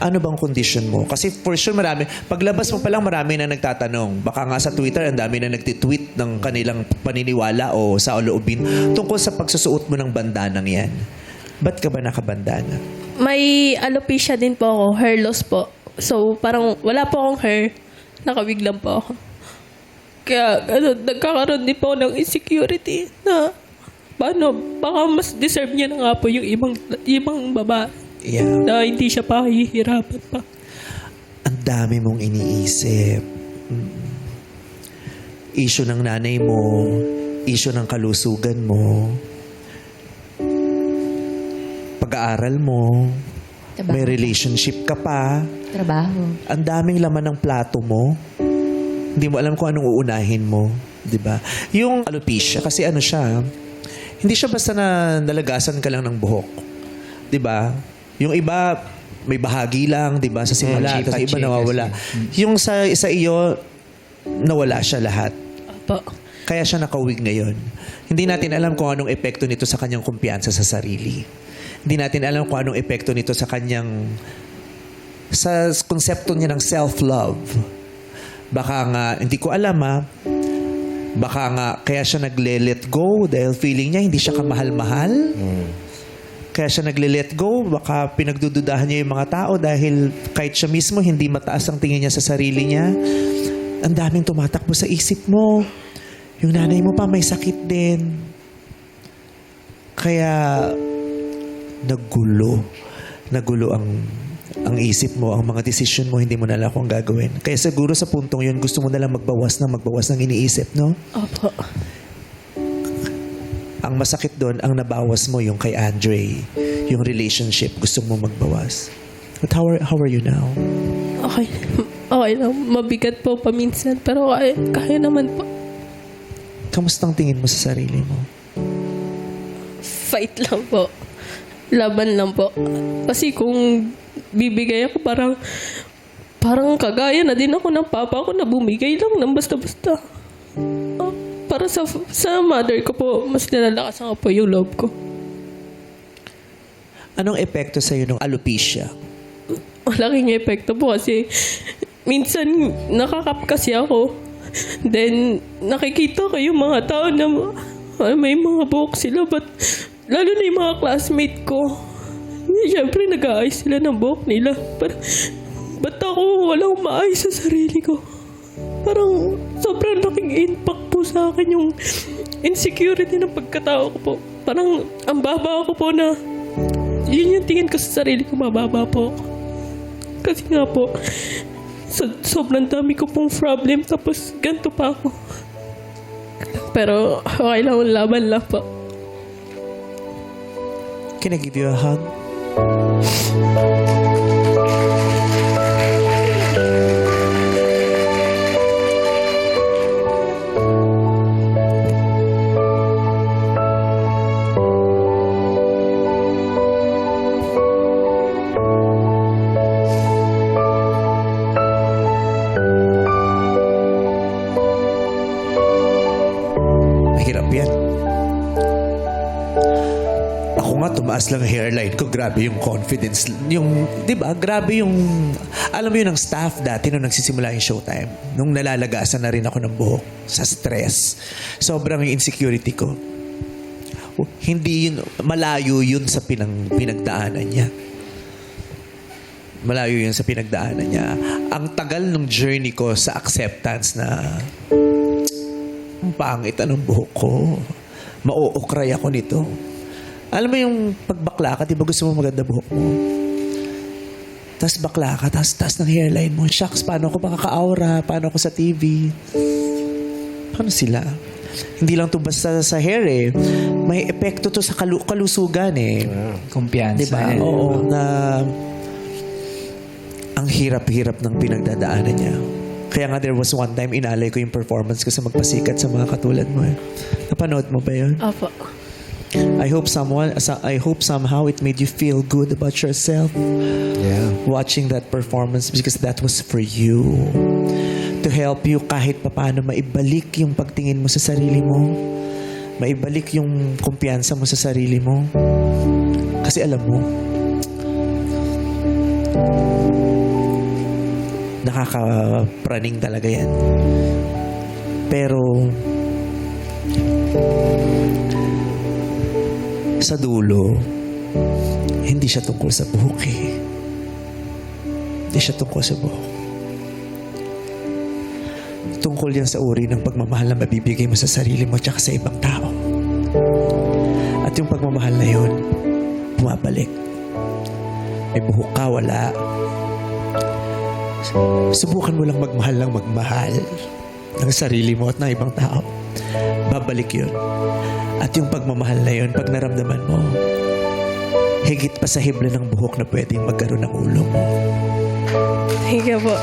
Ano bang condition mo? Kasi for sure marami, paglabas mo pa lang marami na nagtatanong. Baka nga sa Twitter, ang dami na nagtitweet ng kanilang paniniwala o sa oloobin tungkol sa pagsusuot mo ng bandanang yan. Ba't ka ba nakabandana? May alopecia din po ako, hair loss po. So, parang wala po akong hair. Nakawig lang po ako. Kaya, nagkakaroon din po ako ng insecurity na paano, baka mas deserve niya na nga po yung ibang babae. Yeah. Na hindi siya pa hihirapan pa. Ang dami mong iniisip. Issue ng nanay mo, issue ng kalusugan mo, pag-aaral mo, Trabaho. may relationship ka pa, Trabaho. ang daming laman ng plato mo, hindi mo alam kung anong uunahin mo, di ba? Yung alopecia, kasi ano siya, hindi siya basta na nalagasan ka lang ng buhok, di ba? Yung iba, may bahagi lang, di ba, sa simula, tapos iba nawawala. Yung sa iyo, nawala siya lahat. Opo. Kaya siya nakawig ngayon. Hindi natin alam kung anong epekto nito sa kanyang kumpiyansa sa sarili. Hindi natin alam kung anong epekto nito sa kanyang sa konsepto niya ng self-love. Baka nga, hindi ko alam baka nga kaya siya nagle-let go dahil feeling niya hindi siya kamahal-mahal. Kaya siya nagle-let go, baka pinagdududahan niya yung mga tao dahil kahit siya mismo hindi mataas ang tingin niya sa sarili niya. Ang daming tumatakbo sa isip mo. Yung nanay mo pa may sakit din. Kaya nagulo ang isip mo, ang mga decision mo, hindi mo na alam kung gagawin. Kaya siguro sa puntong yun, gusto mo na lang magbawas ng iniisip, no? Opo. Ang masakit doon, ang nabawas mo yung kay Andre, yung relationship, gusto mo magbawas. But how are you now? Okay. Okay lang. Mabigat po paminsan. Pero kaya naman po. Kamusta ang tingin mo sa sarili mo? Fight lang po. Laban lang po. Kasi kung bibigay ako, parang kagaya na din ako ng papa ko na bumigay lang ng basta-basta. Para sa mother ko po, mas nalalakas ako po yung love ko. Anong epekto sa'yo ng alopecia? Malaking epekto po kasi minsan nakakap kasi ako. Then nakikita ko yung mga tao na may mga buhok sila, but lalo na yung mga classmate ko. Siyempre nag-aayos sila ng buhok nila. Ba't ako walang maayos sa sarili ko? Parang sobrang laking impact po sa akin yung insecurity ng pagkatao ko po. Parang ang baba ko po na yun yung tingin ko sa sarili ko, mababa po. Kasi nga po, sobrang dami ko pong problem tapos ganito pa ako. Pero okay lang, laban lang po. Can I give you a hug? Mahirap yan. Ako nga, tumaas lang ang hairline ko. Grabe yung confidence. Yung, di ba? Grabe yung, alam mo yun, ang staff dati nung nagsisimula yung Showtime. Nung nalalagasan na rin ako ng buhok sa stress. Sobrang yung insecurity ko. Hindi yun, malayo yun sa pinagdaanan niya. Malayo yun sa pinagdaanan niya. Ang tagal ng journey ko sa acceptance na ang pangit anong buhok ko. Mauukray ako nito. Alam mo yung pagbakla ka, di ba gusto mo maganda buhok mo? Tapos bakla ka, tapos taas ng hairline mo. Shucks, paano ako makaka-aura? Paano ako sa TV? Paano sila? Hindi lang to basta sa hair eh. May epekto to sa kalusugan eh. Kumpiyansa. Diba? Oo, na ang hirap-hirap ng pinagdadaanan niya. Kaya nga there was one time inalay ko yung performance ko sa magpasikat sa mga katulad mo eh. Napanood mo ba yun? Opo. I hope somehow it made you feel good about yourself. Yeah. Watching that performance because that was for you. To help you kahit papaano maibalik yung pagtingin mo sa sarili mo. Maibalik yung kumpiyansa mo sa sarili mo. Kasi alam mo, Nakakapraning talaga yan. Pero sa dulo, hindi siya tungkol sa buhok eh. Hindi siya tungkol sa buhok. Tungkol yan sa uri ng pagmamahal na mabibigay mo sa sarili mo tsaka sa ibang tao. At yung pagmamahal na yun, bumabalik. May buhok ka, wala. Subukan mo lang magmahal ng sarili mo at ng ibang tao. Babalik yun. At yung pagmamahal na yun, pag naramdaman mo, higit pa sa hibla ng buhok na pwedeng magkaroon ng ulo mo. Thank you po.